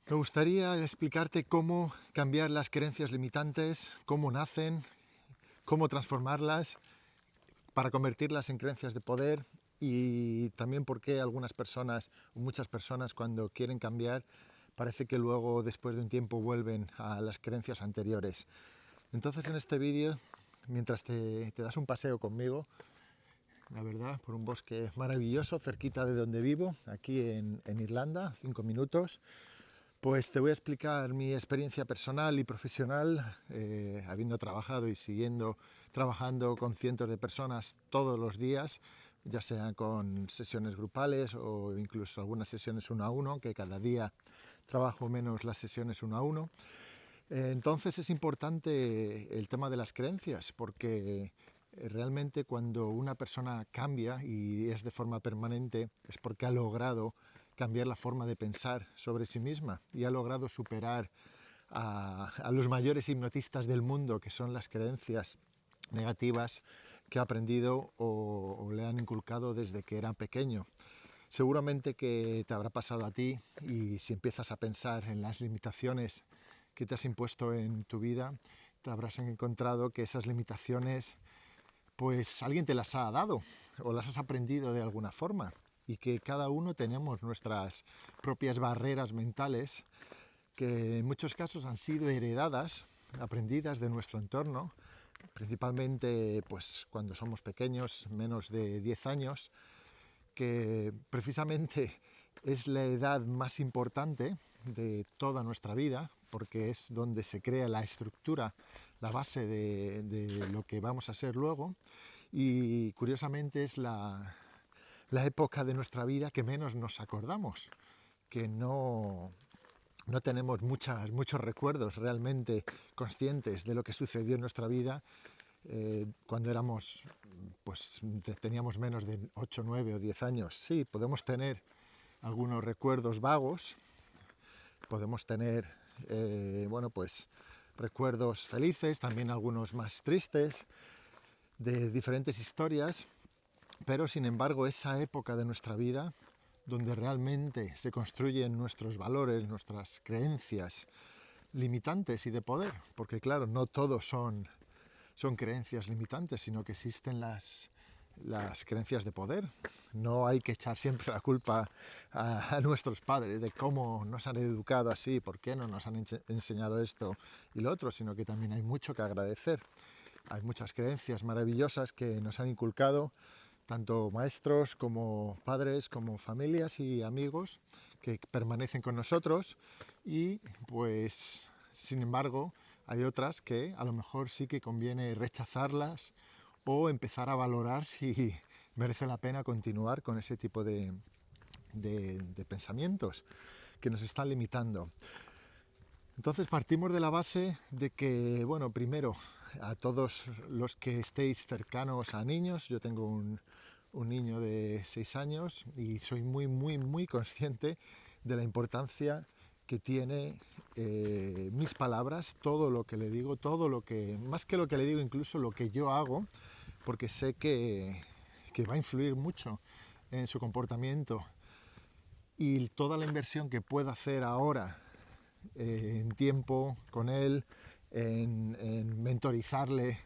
Me gustaría explicarte cómo cambiar las creencias limitantes, cómo nacen, cómo transformarlas para convertirlas en creencias de poder y también por qué algunas personas, o muchas personas, cuando quieren cambiar, parece que luego, después de un tiempo, vuelven a las creencias anteriores. Entonces, en este vídeo, mientras te das un paseo conmigo, la verdad, por un bosque maravilloso cerquita de donde vivo, aquí en Irlanda, 5 minutos, pues te voy a explicar mi experiencia personal y profesional, habiendo trabajado y siguiendo trabajando con cientos de personas todos los días, ya sean con sesiones grupales o incluso algunas sesiones uno a uno, que cada día trabajo menos las sesiones uno a uno. Entonces es importante el tema de las creencias, porque realmente cuando una persona cambia y es de forma permanente es porque ha logrado cambiar la forma de pensar sobre sí misma y ha logrado superar a los mayores hipnotistas del mundo, que son las creencias negativas que ha aprendido o le han inculcado desde que era pequeño. Seguramente que te habrá pasado a ti, y si empiezas a pensar en las limitaciones que te has impuesto en tu vida, te habrás encontrado que esas limitaciones pues alguien te las ha dado o las has aprendido de alguna forma, y que cada uno tenemos nuestras propias barreras mentales que en muchos casos han sido heredadas, aprendidas de nuestro entorno, principalmente pues cuando somos pequeños, menos de 10 años, que precisamente es la edad más importante de toda nuestra vida, porque es donde se crea la estructura, la base de lo que vamos a ser luego, y curiosamente es la época de nuestra vida que menos nos acordamos, que no tenemos muchos recuerdos realmente conscientes de lo que sucedió en nuestra vida cuando éramos, pues teníamos menos de 8, 9 o 10 años. Sí, podemos tener algunos recuerdos vagos, podemos tener, bueno, pues recuerdos felices, también algunos más tristes, de diferentes historias, pero sin embargo esa época de nuestra vida donde realmente se construyen nuestros valores, nuestras creencias limitantes y de poder, porque claro, no todos son creencias limitantes, sino que existen las creencias de poder. No hay que echar siempre la culpa a nuestros padres de cómo nos han educado así, por qué no nos han enseñado esto y lo otro, sino que también hay mucho que agradecer. Hay muchas creencias maravillosas que nos han inculcado tanto maestros como padres, como familias y amigos que permanecen con nosotros, y pues sin embargo hay otras que a lo mejor sí que conviene rechazarlas o empezar a valorar si merece la pena continuar con ese tipo de pensamientos que nos están limitando. Entonces partimos de la base de que, bueno, primero, a todos los que estéis cercanos a niños, yo tengo un niño de 6 años y soy muy consciente de la importancia que tiene mis palabras, todo lo que le digo, todo lo que, más que lo que le digo, incluso lo que yo hago, porque sé que va a influir mucho en su comportamiento, y toda la inversión que pueda hacer ahora en tiempo con él, en mentorizarle,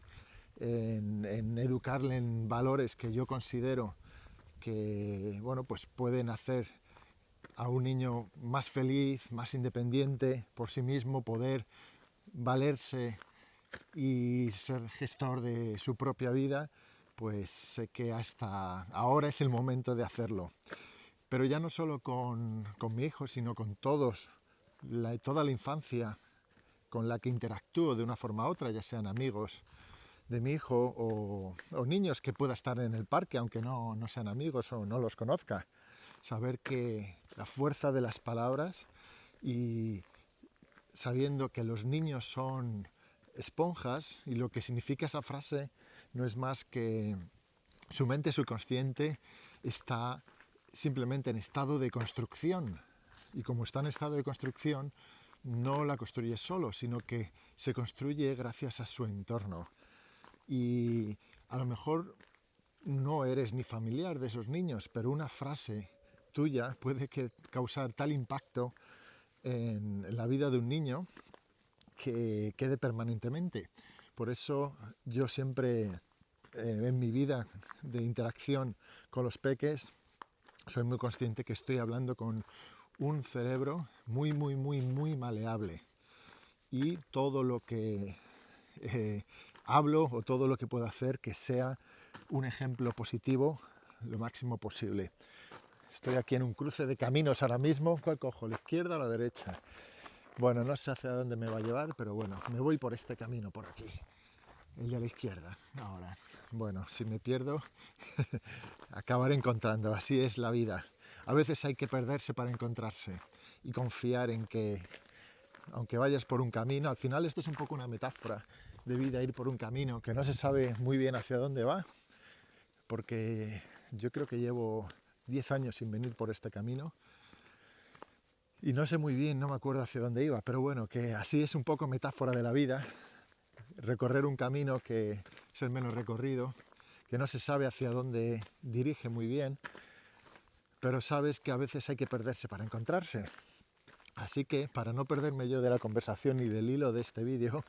en educarle en valores que yo considero que, bueno, pues pueden hacer a un niño más feliz, más independiente por sí mismo, poder valerse y ser gestor de su propia vida, pues sé que hasta ahora es el momento de hacerlo. Pero ya no solo con mi hijo, sino con toda la infancia con la que interactúo de una forma u otra, ya sean amigos de mi hijo o niños que pueda estar en el parque, aunque no sean amigos o no los conozca. Saber que la fuerza de las palabras, y sabiendo que los niños son esponjas, y lo que significa esa frase no es más que su mente subconsciente está simplemente en estado de construcción, y como está en estado de construcción no la construye solo, sino que se construye gracias a su entorno. Y a lo mejor no eres ni familiar de esos niños, pero una frase tuya puede causar tal impacto en la vida de un niño que quede permanentemente. Por eso yo siempre en mi vida de interacción con los peques soy muy consciente que estoy hablando con un cerebro muy, muy, muy, muy maleable. Y todo lo que hablo o todo lo que puedo hacer que sea un ejemplo positivo lo máximo posible. Estoy aquí en un cruce de caminos ahora mismo. ¿Cuál cojo? ¿La izquierda o la derecha? Bueno, no sé hacia dónde me va a llevar, pero bueno, me voy por este camino, por aquí. El de la izquierda, ahora. Bueno, si me pierdo, acabaré encontrando. Así es la vida. A veces hay que perderse para encontrarse y confiar en que, aunque vayas por un camino, al final esto es un poco una metáfora de vida, ir por un camino que no se sabe muy bien hacia dónde va, porque yo creo que llevo 10 años sin venir por este camino y no sé muy bien, no me acuerdo hacia dónde iba, pero bueno, que así es un poco metáfora de la vida, recorrer un camino que es el menos recorrido, que no se sabe hacia dónde dirige muy bien, pero sabes que a veces hay que perderse para encontrarse. Así que, para no perderme yo de la conversación y del hilo de este vídeo,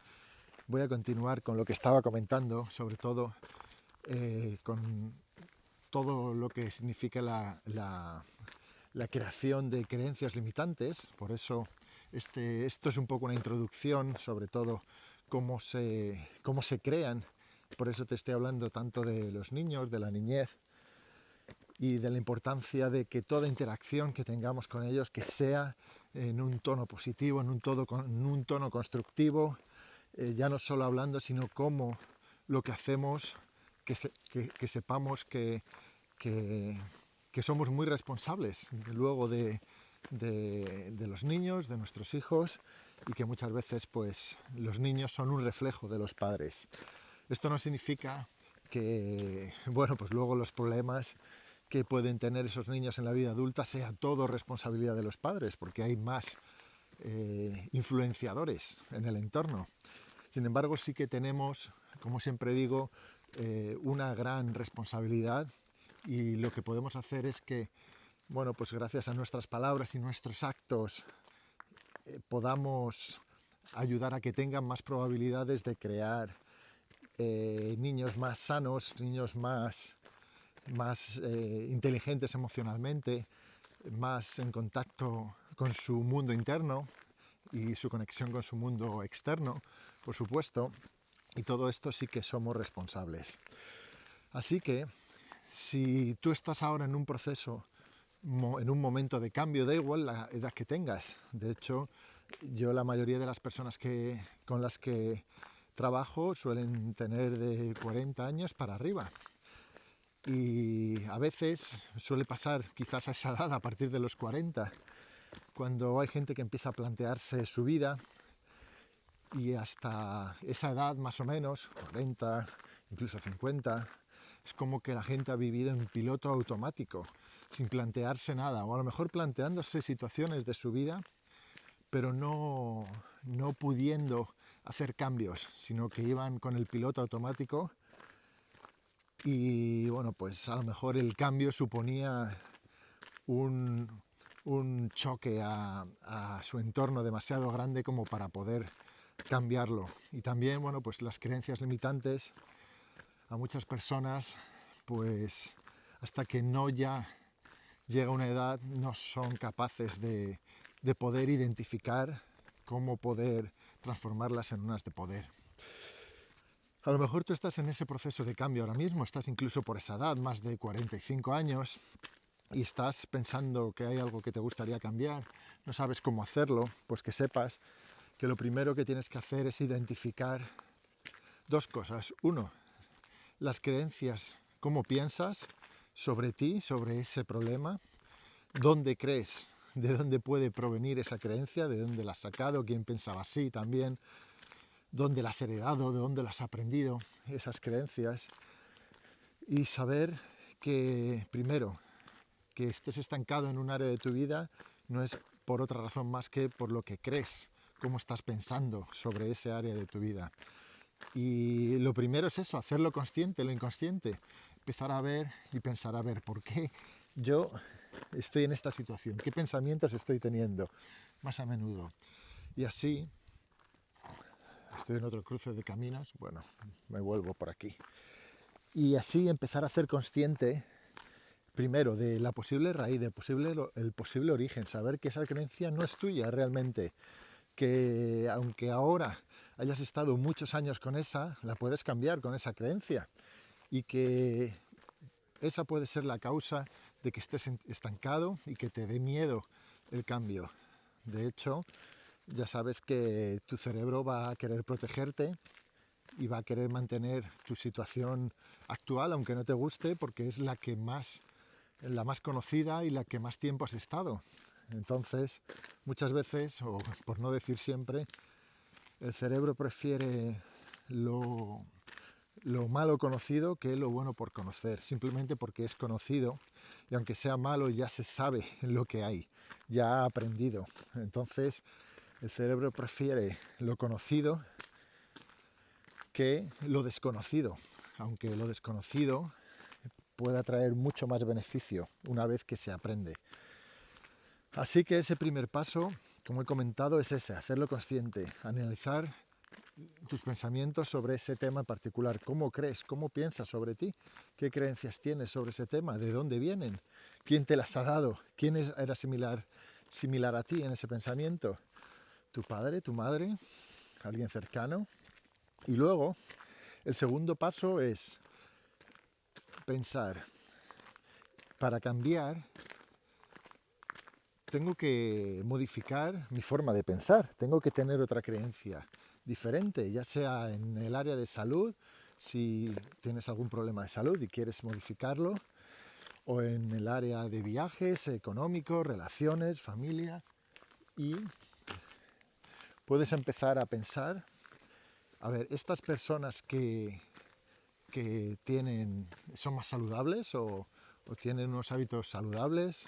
voy a continuar con lo que estaba comentando, sobre todo con todo lo que significa la creación de creencias limitantes. Por eso esto es un poco una introducción, sobre todo cómo se crean. Por eso te estoy hablando tanto de los niños, de la niñez y de la importancia de que toda interacción que tengamos con ellos que sea en un tono positivo, en un tono constructivo, ya no solo hablando, sino cómo lo que hacemos, que sepamos que somos muy responsables luego de los niños, de nuestros hijos, y que muchas veces pues los niños son un reflejo de los padres. Esto no significa que, bueno, pues luego los problemas que pueden tener esos niños en la vida adulta sea todo responsabilidad de los padres, porque hay más influenciadores en el entorno. Sin embargo, sí que tenemos, como siempre digo, una gran responsabilidad, y lo que podemos hacer es que, bueno, pues gracias a nuestras palabras y nuestros actos podamos ayudar a que tengan más probabilidades de crear niños más sanos, niños más inteligentes emocionalmente, más en contacto con su mundo interno y su conexión con su mundo externo, por supuesto, y todo esto sí que somos responsables. Así que, si tú estás ahora en un proceso, en un momento de cambio, da igual la edad que tengas. De hecho, yo la mayoría de las personas con las que trabajo suelen tener de 40 años para arriba. Y a veces suele pasar quizás a esa edad, a partir de los 40, cuando hay gente que empieza a plantearse su vida, y hasta esa edad más o menos, 40, incluso 50, es como que la gente ha vivido en piloto automático, sin plantearse nada, o a lo mejor planteándose situaciones de su vida, pero no pudiendo hacer cambios, sino que iban con el piloto automático. Y bueno, pues a lo mejor el cambio suponía un choque a su entorno demasiado grande como para poder cambiarlo. Y también, bueno, pues las creencias limitantes a muchas personas, pues hasta que no ya llega una edad, no son capaces de poder identificar cómo poder transformarlas en unas de poder. A lo mejor tú estás en ese proceso de cambio ahora mismo, estás incluso por esa edad, más de 45 años, y estás pensando que hay algo que te gustaría cambiar, no sabes cómo hacerlo, pues que sepas que lo primero que tienes que hacer es identificar dos cosas. Uno, las creencias, cómo piensas sobre ti, sobre ese problema, dónde crees, de dónde puede provenir esa creencia, de dónde la has sacado, quién pensaba así también, dónde las has heredado, de dónde las has aprendido, esas creencias. Y saber que, primero, que estés estancado en un área de tu vida no es por otra razón más que por lo que crees, cómo estás pensando sobre ese área de tu vida. Y lo primero es eso, hacerlo consciente, lo inconsciente, empezar a ver y pensar, a ver, ¿por qué yo estoy en esta situación? ¿Qué pensamientos estoy teniendo? más a menudo. Y así, estoy en otro cruce de caminos, bueno, me vuelvo por aquí. Y así empezar a ser consciente, primero, de la posible raíz, el posible origen, saber que esa creencia no es tuya realmente, que aunque ahora hayas estado muchos años con esa, la puedes cambiar con esa creencia y que esa puede ser la causa de que estés estancado y que te dé miedo el cambio. De hecho, ya sabes que tu cerebro va a querer protegerte y va a querer mantener tu situación actual, aunque no te guste, porque es la más conocida y la que más tiempo has estado. Entonces, muchas veces, o por no decir siempre, el cerebro prefiere lo malo conocido que lo bueno por conocer, simplemente porque es conocido y aunque sea malo ya se sabe lo que hay, ya ha aprendido. Entonces, el cerebro prefiere lo conocido que lo desconocido, aunque lo desconocido pueda traer mucho más beneficio una vez que se aprende. Así que ese primer paso, como he comentado, es ese, hacerlo consciente, analizar tus pensamientos sobre ese tema en particular. ¿Cómo crees? ¿Cómo piensas sobre ti? ¿Qué creencias tienes sobre ese tema? ¿De dónde vienen? ¿Quién te las ha dado? ¿Quién era similar a ti en ese pensamiento? ¿Tu padre? ¿Tu madre? ¿Alguien cercano? Y luego, el segundo paso es pensar. Para cambiar, tengo que modificar mi forma de pensar, tengo que tener otra creencia diferente, ya sea en el área de salud, si tienes algún problema de salud y quieres modificarlo, o en el área de viajes, económico, relaciones, familia, y puedes empezar a pensar, a ver, estas personas que son más saludables o tienen unos hábitos saludables,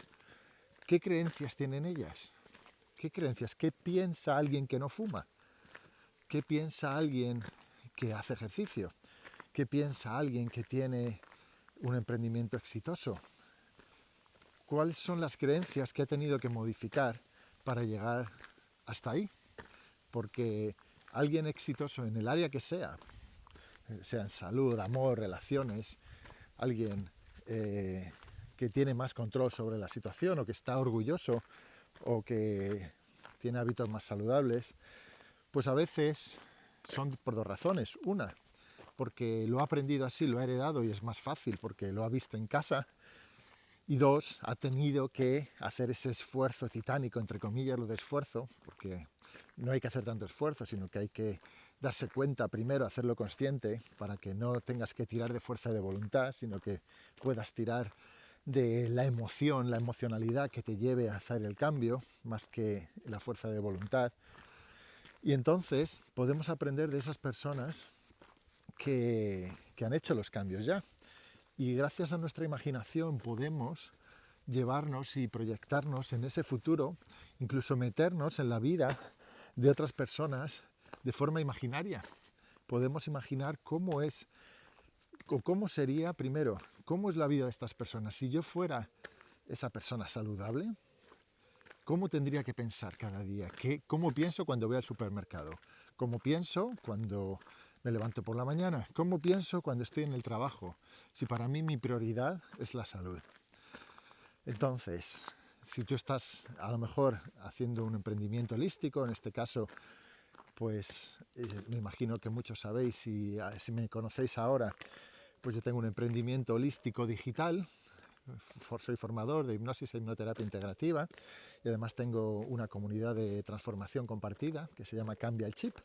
¿qué creencias tienen ellas? ¿Qué creencias? ¿Qué piensa alguien que no fuma? ¿Qué piensa alguien que hace ejercicio? ¿Qué piensa alguien que tiene un emprendimiento exitoso? ¿Cuáles son las creencias que ha tenido que modificar para llegar hasta ahí? Porque alguien exitoso en el área que sea en salud, amor, relaciones, alguien que tiene más control sobre la situación o que está orgulloso o que tiene hábitos más saludables, pues a veces son por dos razones. Una, porque lo ha aprendido así, lo ha heredado y es más fácil porque lo ha visto en casa. Y dos, ha tenido que hacer ese esfuerzo titánico, entre comillas, lo de esfuerzo, porque no hay que hacer tanto esfuerzo, sino que hay que darse cuenta primero, hacerlo consciente, para que no tengas que tirar de fuerza de voluntad, sino que puedas tirar de la emoción, la emocionalidad que te lleve a hacer el cambio, más que la fuerza de voluntad. Y entonces podemos aprender de esas personas que han hecho los cambios ya. Y gracias a nuestra imaginación podemos llevarnos y proyectarnos en ese futuro, incluso meternos en la vida de otras personas de forma imaginaria. Podemos imaginar cómo es o cómo sería, primero, cómo es la vida de estas personas. Si yo fuera esa persona saludable, ¿cómo tendría que pensar cada día? ¿Cómo pienso cuando voy al supermercado? ¿Cómo pienso cuando me levanto por la mañana? ¿Cómo pienso cuando estoy en el trabajo? Si para mí mi prioridad es la salud. Entonces, si tú estás a lo mejor haciendo un emprendimiento holístico, en este caso, pues me imagino que muchos sabéis, y si me conocéis ahora, pues yo tengo un emprendimiento holístico digital, soy formador de hipnosis e hipnoterapia integrativa y además tengo una comunidad de transformación compartida que se llama Cambia el Chip,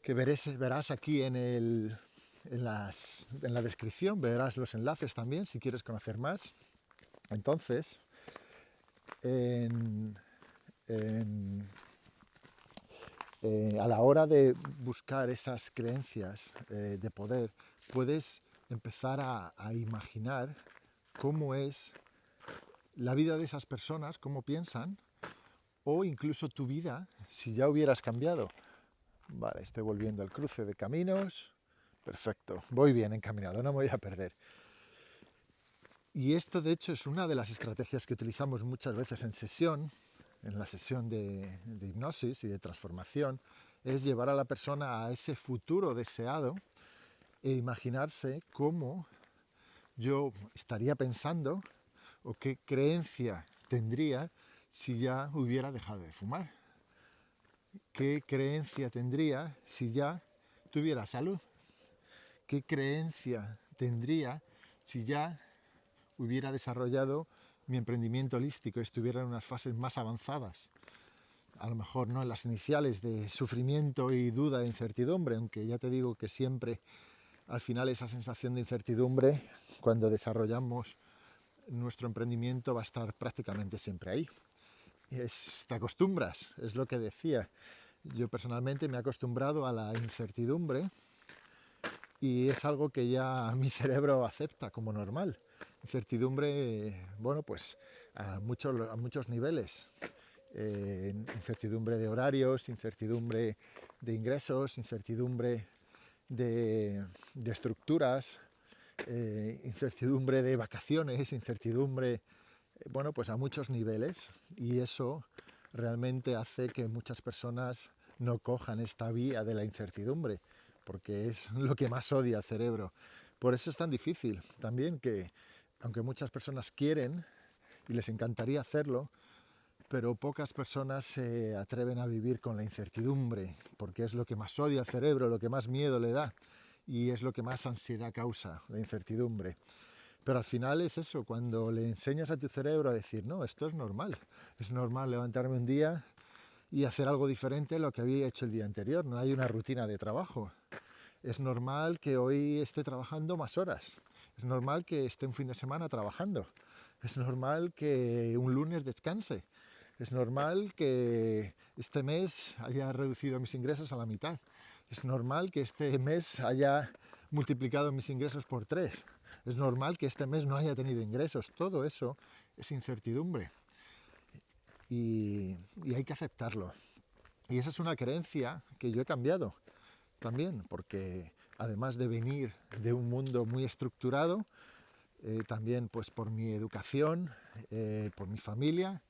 que verás aquí en la descripción, verás los enlaces también si quieres conocer más. Entonces, a la hora de buscar esas creencias de poder, puedes empezar a imaginar cómo es la vida de esas personas, cómo piensan, o incluso tu vida si ya hubieras cambiado. Vale, estoy volviendo al cruce de caminos. Perfecto, voy bien encaminado, no me voy a perder. Y esto de hecho es una de las estrategias que utilizamos muchas veces en sesión, en la sesión de hipnosis y de transformación es llevar a la persona a ese futuro deseado e imaginarse cómo yo estaría pensando o qué creencia tendría si ya hubiera dejado de fumar. ¿Qué creencia tendría si ya tuviera salud? ¿Qué creencia tendría si ya hubiera desarrollado mi emprendimiento holístico y estuviera en unas fases más avanzadas? A lo mejor no en las iniciales de sufrimiento y duda e incertidumbre, aunque ya te digo que siempre al final esa sensación de incertidumbre cuando desarrollamos nuestro emprendimiento va a estar prácticamente siempre ahí. Te acostumbras, es lo que decía. Yo personalmente me he acostumbrado a la incertidumbre y es algo que ya mi cerebro acepta como normal. Incertidumbre, bueno, pues a muchos niveles. Incertidumbre de horarios, incertidumbre de ingresos, incertidumbre de estructuras, incertidumbre de vacaciones, incertidumbre, bueno, pues a muchos niveles, y eso realmente hace que muchas personas no cojan esta vía de la incertidumbre, porque es lo que más odia el cerebro. Por eso es tan difícil también que, aunque muchas personas quieren y les encantaría hacerlo, pero pocas personas se atreven a vivir con la incertidumbre, porque es lo que más odia el cerebro, lo que más miedo le da, y es lo que más ansiedad causa, la incertidumbre. Pero al final es eso, cuando le enseñas a tu cerebro a decir, no, esto es normal levantarme un día y hacer algo diferente a lo que había hecho el día anterior, no hay una rutina de trabajo. Es normal que hoy esté trabajando más horas, es normal que esté un fin de semana trabajando, es normal que un lunes descanse, es normal que este mes haya reducido mis ingresos a la mitad, es normal que este mes haya multiplicado mis ingresos por 3. Es normal que este mes no haya tenido ingresos. Todo eso es incertidumbre y hay que aceptarlo. Y esa es una creencia que yo he cambiado también, porque además de venir de un mundo muy estructurado, también pues por mi educación, por mi familia,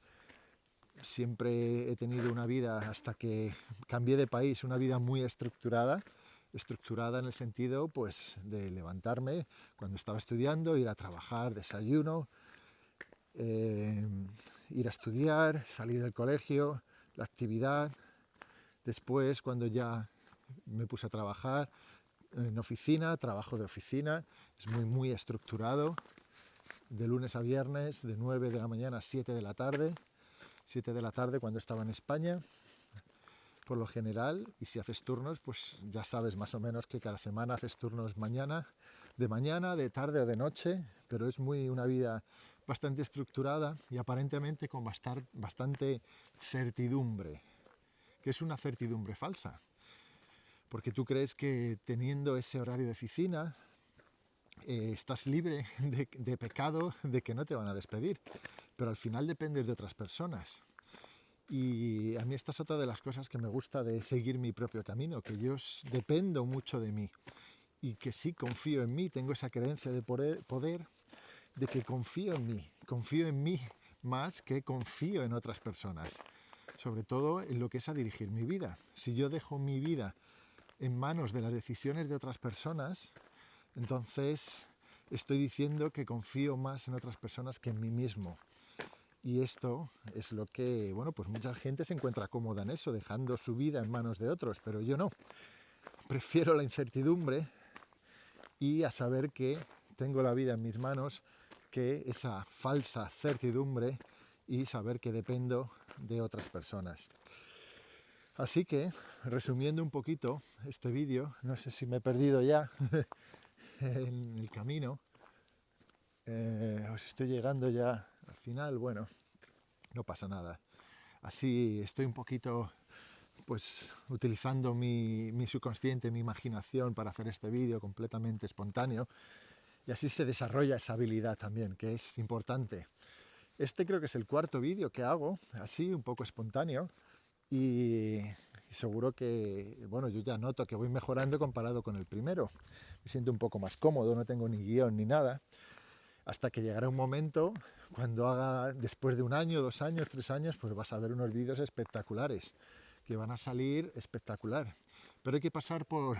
siempre he tenido una vida, hasta que cambié de país, una vida muy estructurada en el sentido pues de levantarme cuando estaba estudiando, ir a trabajar, desayuno, eh, ir a estudiar, salir del colegio, la actividad. Después, cuando ya me puse a trabajar en oficina, trabajo de oficina, es muy estructurado, de lunes a viernes, de 9 de la mañana a 7 de la tarde, 7 de la tarde cuando estaba en España, por lo general, y si haces turnos, pues ya sabes más o menos que cada semana haces turnos mañana, de tarde o de noche, pero es una vida bastante estructurada y aparentemente con bastante certidumbre, que es una certidumbre falsa, porque tú crees que teniendo ese horario de oficina estás libre de pecado, de que no te van a despedir, pero al final dependes de otras personas. Y a mí esta es otra de las cosas que me gusta de seguir mi propio camino, que yo dependo mucho de mí y que sí confío en mí, tengo esa creencia de poder, de que confío en mí más que confío en otras personas, sobre todo en lo que es a dirigir mi vida. Si yo dejo mi vida en manos de las decisiones de otras personas, entonces estoy diciendo que confío más en otras personas que en mí mismo. Y esto es lo que, bueno, pues mucha gente se encuentra cómoda en eso, dejando su vida en manos de otros, pero yo no. Prefiero la incertidumbre y a saber que tengo la vida en mis manos que esa falsa certidumbre y saber que dependo de otras personas. Así que, resumiendo un poquito este vídeo, no sé si me he perdido ya en el camino, os estoy llegando ya al final, bueno, no pasa nada. Así estoy un poquito pues utilizando mi subconsciente, mi imaginación para hacer este vídeo completamente espontáneo, y así se desarrolla esa habilidad también, que es importante. Este creo que es el cuarto vídeo que hago, así un poco espontáneo, y seguro que, bueno, yo ya noto que voy mejorando comparado con el primero. Me siento un poco más cómodo, no tengo ni guión ni nada. hasta que llegará un momento cuando haga, después de 1 año, 2 años, 3 años, pues vas a ver unos vídeos espectaculares, que van a salir espectacular. Pero hay que pasar por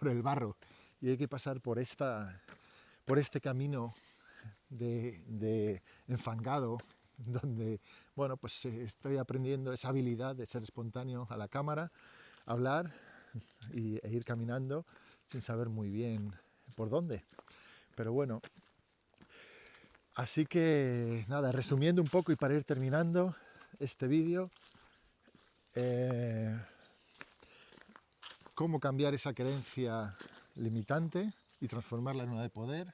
el barro y hay que pasar por este camino de enfangado, donde, bueno, pues estoy aprendiendo esa habilidad de ser espontáneo a la cámara, hablar e ir caminando sin saber muy bien por dónde. Pero bueno, así que nada, resumiendo un poco y para ir terminando este vídeo, cómo cambiar esa creencia limitante y transformarla en una de poder.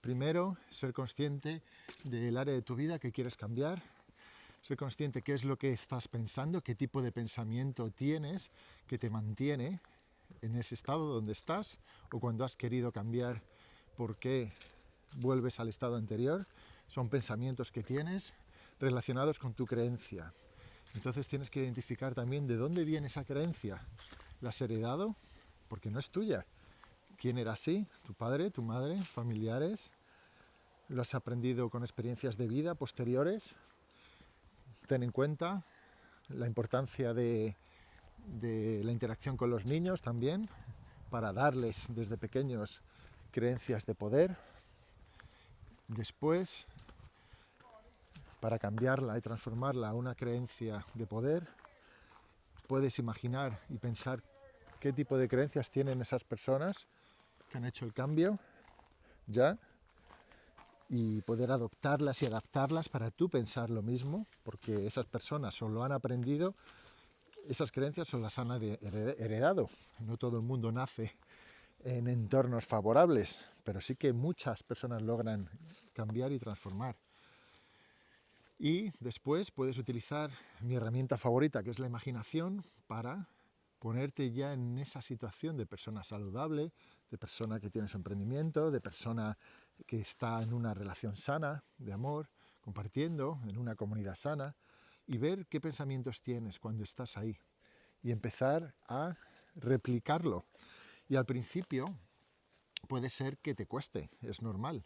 Primero, ser consciente del área de tu vida que quieres cambiar, ser consciente qué es lo que estás pensando, qué tipo de pensamiento tienes que te mantiene en ese estado donde estás, o cuando has querido cambiar, por qué vuelves al estado anterior. Son pensamientos que tienes relacionados con tu creencia. Entonces tienes que identificar también de dónde viene esa creencia. ¿La has heredado? Porque no es tuya. ¿Quién era así? ¿Tu padre, tu madre, familiares? ¿Lo has aprendido con experiencias de vida posteriores? Ten en cuenta la importancia de la interacción con los niños también, para darles desde pequeños creencias de poder. Después, para cambiarla y transformarla a una creencia de poder, puedes imaginar y pensar qué tipo de creencias tienen esas personas que han hecho el cambio ya, y poder adoptarlas y adaptarlas para tú pensar lo mismo, porque esas personas o lo han aprendido, esas creencias o las han heredado. No todo el mundo nace en entornos favorables, pero sí que muchas personas logran cambiar y transformar. Y después puedes utilizar mi herramienta favorita, que es la imaginación, para ponerte ya en esa situación de persona saludable, de persona que tiene su emprendimiento, de persona que está en una relación sana, de amor, compartiendo en una comunidad sana, y ver qué pensamientos tienes cuando estás ahí y empezar a replicarlo. Y al principio puede ser que te cueste, es normal,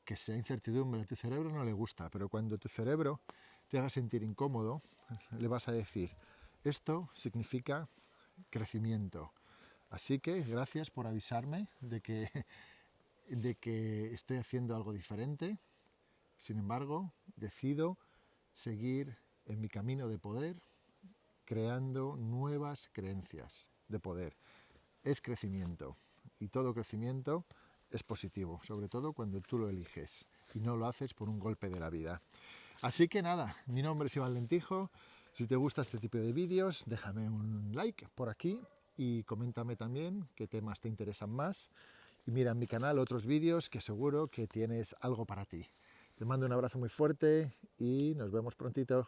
que sea incertidumbre, a tu cerebro no le gusta, pero cuando tu cerebro te haga sentir incómodo, le vas a decir, esto significa crecimiento. Así que gracias por avisarme de que estoy haciendo algo diferente. Sin embargo, decido seguir en mi camino de poder, creando nuevas creencias de poder. Es crecimiento, y todo crecimiento es positivo, sobre todo cuando tú lo eliges y no lo haces por un golpe de la vida. Así que nada, mi nombre es Iván Lentijo. Si te gusta este tipo de vídeos, déjame un like por aquí y coméntame también qué temas te interesan más. Y mira en mi canal otros vídeos que seguro que tienes algo para ti. Te mando un abrazo muy fuerte y nos vemos prontito.